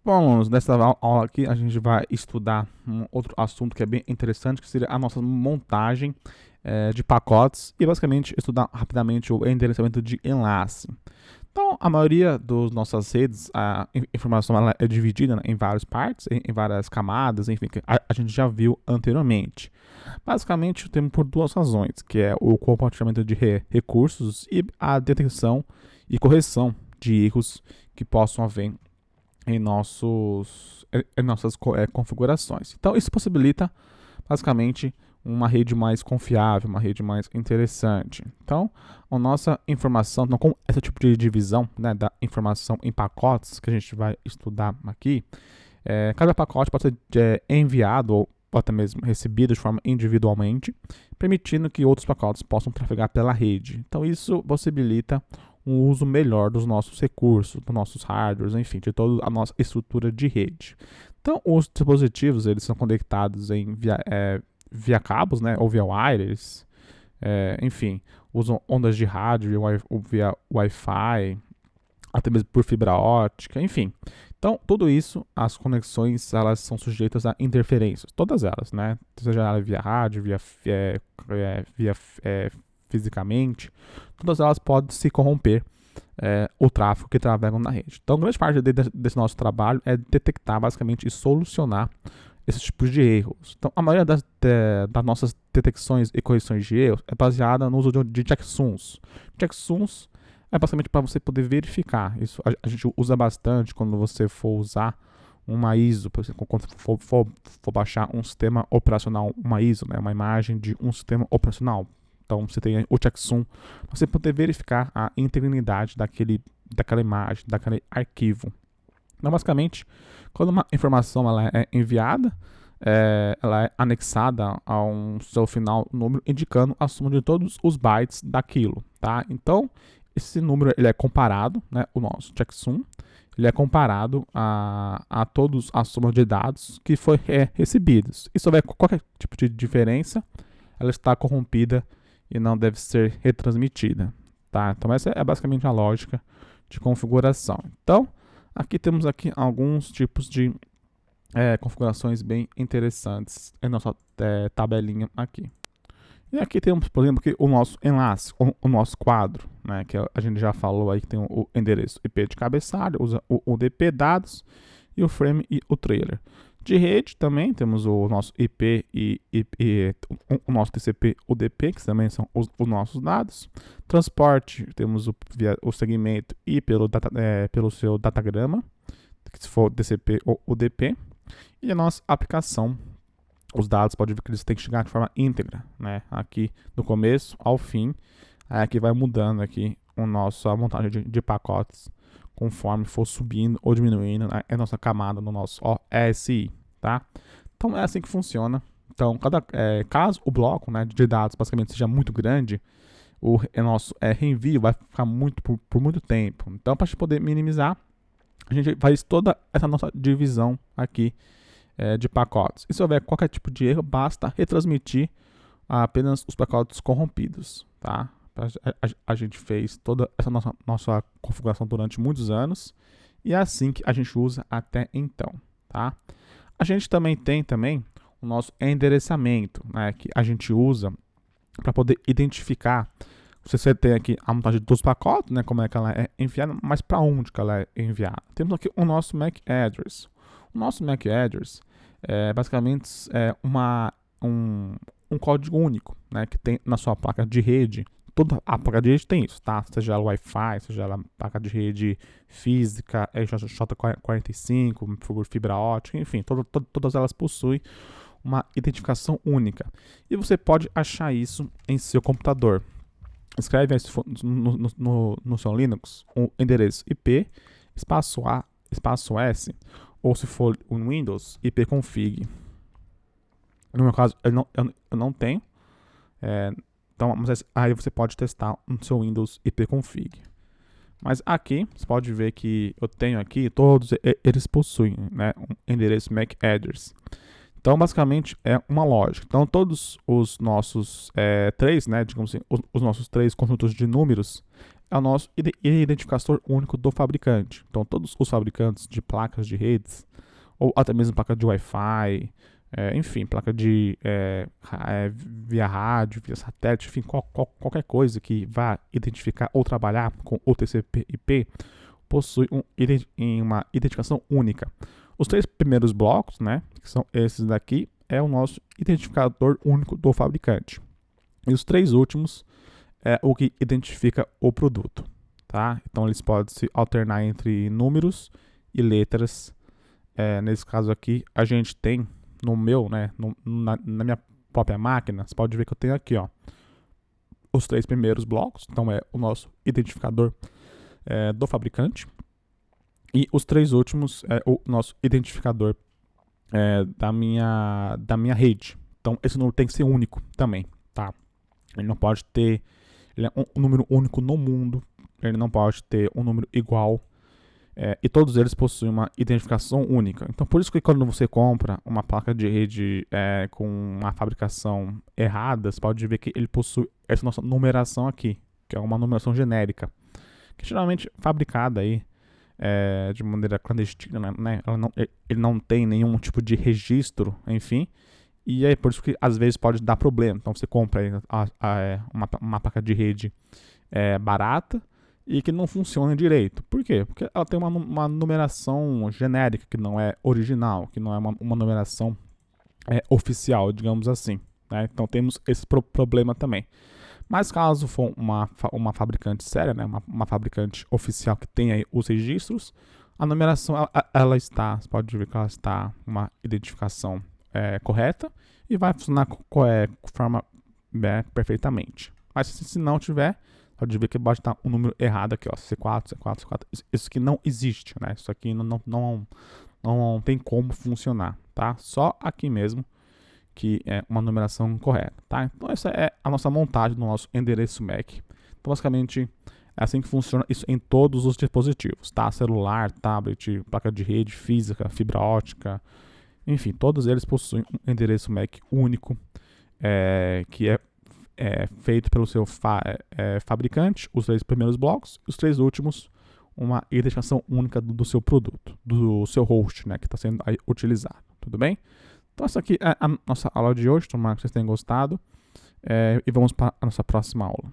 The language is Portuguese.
Bom, alunos, nessa aula aqui a gente vai estudar um outro assunto que é bem interessante, que seria a nossa montagem de pacotes e basicamente estudar rapidamente o endereçamento de enlace. Então, a maioria das nossas redes, a informação ela é dividida, né, em várias partes, em várias camadas, enfim, que a gente já viu anteriormente. Basicamente, temos por duas razões, que é o compartilhamento de recursos e a detecção e correção de erros que possam haver em nossas configurações. Então, isso possibilita basicamente uma rede mais confiável, uma rede mais interessante. Então, a nossa informação, então, com esse tipo de divisão, né, da informação em pacotes que a gente vai estudar aqui, cada pacote pode ser enviado ou até mesmo recebido de forma individualmente, permitindo que outros pacotes possam trafegar pela rede. Então, isso possibilita um uso melhor dos nossos recursos, dos nossos hardwares, enfim, de toda a nossa estrutura de rede. Então, os dispositivos eles são conectados via cabos, né, ou via wireless, enfim, usam ondas de rádio via Wi-Fi, até mesmo por fibra ótica, enfim. Então, tudo isso, as conexões, elas são sujeitas a interferências, todas elas, né? Seja ela via rádio, via fisicamente, todas elas podem se corromper o tráfego que trafegam na rede. Então, grande parte desse nosso trabalho é detectar, basicamente, e solucionar esses tipos de erros. Então, a maioria das nossas detecções e correções de erros é baseada no uso de checksums. Checksums é basicamente para você poder verificar. Isso a gente usa bastante quando você for usar uma ISO, por exemplo, quando for baixar um sistema operacional, uma ISO, né, uma imagem de um sistema operacional. Então você tem o checksum para você poder verificar a integridade daquela imagem, daquele arquivo. Então, basicamente, quando uma informação ela é enviada, ela é anexada a um seu final número indicando a soma de todos os bytes daquilo, tá? Então, esse número ele é comparado, né, o nosso checksum, ele é comparado a todos a soma de dados que foi recebidos. E se houver qualquer tipo de diferença, ela está corrompida e não deve ser retransmitida, tá? Então essa é basicamente a lógica de configuração. Então, aqui temos aqui alguns tipos de configurações bem interessantes em nossa tabelinha aqui. E aqui temos, por exemplo, aqui o nosso enlace, o nosso quadro, né, que a gente já falou aí que tem o endereço IP de cabeçalho, usa o DP dados e o frame e o trailer. De rede também temos o nosso IP e o nosso TCP UDP, que também são os nossos dados. Transporte, temos o segmento e pelo seu datagrama, que se for DCP ou UDP. E a nossa aplicação, os dados, pode ver que eles têm que chegar de forma íntegra, né? Aqui do começo ao fim, aqui vai mudando aqui a montagem de pacotes conforme for subindo ou diminuindo a nossa camada no nosso OSI, tá? Então é assim que funciona. Então, caso o bloco, né, de dados basicamente seja muito grande, o nosso reenvio vai ficar por muito tempo. Então, para a gente poder minimizar, a gente faz toda essa nossa divisão aqui de pacotes. E se houver qualquer tipo de erro, basta retransmitir apenas os pacotes corrompidos, tá? A gente fez toda essa nossa configuração durante muitos anos e é assim que a gente usa até então, tá? A gente também tem o nosso endereçamento, né, que a gente usa para poder identificar. Você tem aqui a montagem dos pacotes, né, como é que ela é enviada, mas para onde que ela é enviada. Temos aqui o nosso MAC address. O nosso MAC address basicamente um código único, né, que tem na sua placa de rede. Toda a placa de rede tem isso, tá? Seja ela Wi-Fi, seja ela placa de rede física, J45, fibra ótica, enfim, todas elas possuem uma identificação única. E você pode achar isso em seu computador. Escreve no seu Linux o endereço IP, espaço A, espaço S, ou se for um Windows, ipconfig. No meu caso, eu não tenho. Então, mas aí você pode testar no seu Windows ipconfig. Mas aqui, você pode ver que eu tenho aqui, todos eles possuem, né, um endereço MAC address. Então, basicamente, é uma lógica. Então, todos os nossos três, né, digamos assim, os nossos três conjuntos de números, é o nosso identificador único do fabricante. Então, todos os fabricantes de placas de redes, ou até mesmo placa de Wi-Fi, enfim, placa de via rádio, via satélite, enfim, qualquer coisa que vá identificar ou trabalhar com o TCP/IP, possui uma identificação única. Os 3 primeiros blocos, né, que são esses daqui, é o nosso identificador único do fabricante. E os 3 últimos é o que identifica o produto, tá? Então eles podem se alternar entre números e letras. Nesse caso aqui, a gente tem no meu, né, na minha própria máquina, você pode ver que eu tenho aqui, ó, os 3 primeiros blocos. Então é o nosso identificador do fabricante. E os 3 últimos é o nosso identificador da minha rede. Então esse número tem que ser único também, tá? Ele não pode ter, ele é um número único no mundo, ele não pode ter um número igual, e todos eles possuem uma identificação única. Então por isso que quando você compra uma placa de rede com uma fabricação errada, você pode ver que ele possui essa nossa numeração aqui, que é uma numeração genérica, que geralmente é fabricada aí de maneira clandestina, né? Ele não tem nenhum tipo de registro, enfim, e é por isso que às vezes pode dar problema. Então você compra aí uma placa de rede barata e que não funciona direito. Por quê? Porque ela tem uma numeração genérica que não é original, que não é uma numeração oficial, digamos assim, né? Então temos esse problema também. Mas caso for uma fabricante séria, né, uma fabricante oficial que tem aí os registros, a numeração ela está, você pode ver que ela está uma identificação correta e vai funcionar de forma perfeitamente. Mas se não tiver, pode ver que pode estar um número errado aqui, ó, C4, C4, C4. Isso aqui não existe, né? Isso aqui não tem como funcionar, tá? Só aqui mesmo que é uma numeração correta, tá? Então essa é a nossa montagem do nosso endereço MAC. Então basicamente é assim que funciona isso em todos os dispositivos, tá? Celular, tablet, placa de rede, física, fibra ótica, enfim, todos eles possuem um endereço MAC único, que é feito pelo seu fabricante, os 3 primeiros blocos, os 3 últimos, uma identificação única do seu produto, do seu host, né, que está sendo aí utilizado, tudo bem? Então essa aqui é a nossa aula de hoje, tomara que vocês tenham gostado, e vamos para a nossa próxima aula.